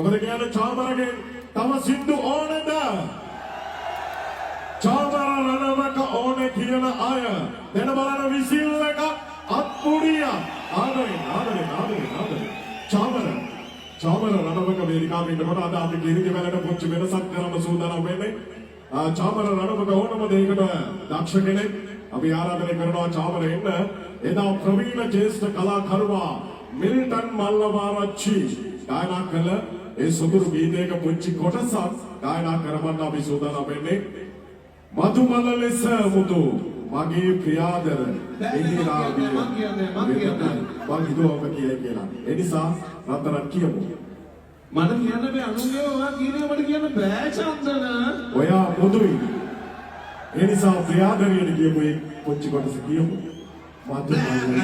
මොකද කියන්නේ චාමරගේ තව සින්දු ඕනේද? චාමර රණවක ඕනේ කියන අය දැන් බලන විසිල් එක අත්පුඩිය ආදරේ චාමර රණවක වේදිකාවේ ඉන්නකොට අද අපි කිරිදි වලට පොච්ච වෙනසක් කරන්න සූදානම් වෙන්නේ. චාමර රණවක ඕනම දෙයකට දක්ෂ කෙනෙක්. අපි ආරාධනය කරනවා චාමර එන්න. එදා ප්‍රවීණ ජ්‍යෙෂ්ඨ කලාකරුවා මිල්ටන් මල්ලවාරච්චි ගායනා කළ ඒ සුදුරු ගීතයක පුංචි කොටසක් ගායනා කරවන්න අපි සූදානම් වෙන්නේ. මధుමල ලෙස මුතු මගේ ප්‍රියාදර ඉන්දිරාවිය මම කියයි කියලා. ඒ නිසා රත්තරන් කියමු. මට කියන්න බෑ අනුන්ගේ ඔයා කියන්නේ මට කියන්න බෑ චන්දන. ඔයා පොදුයි. ඒ නිසා ප්‍රියාදරියට කියමු ඒ පුංචි කොටස කියමු. මధుමල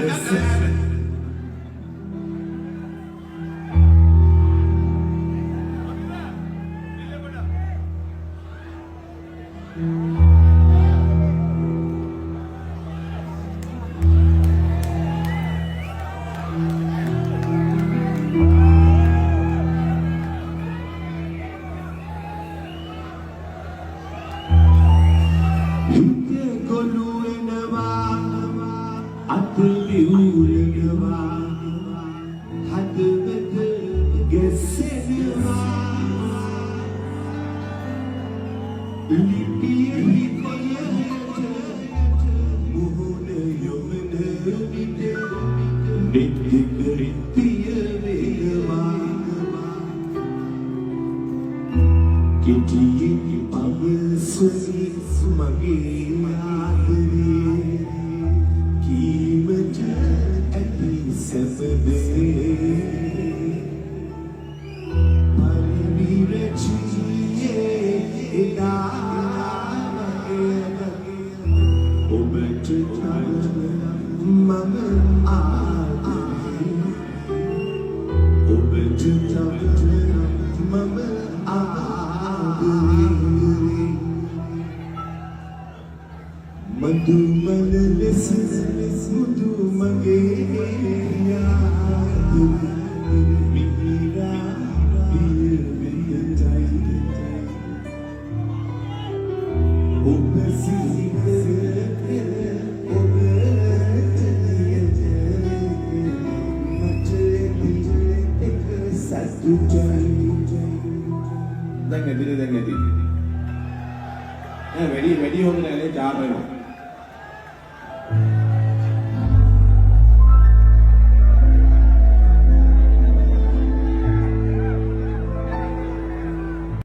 ලෙස වැඩි හොඳ නැහැ චාර වෙනවා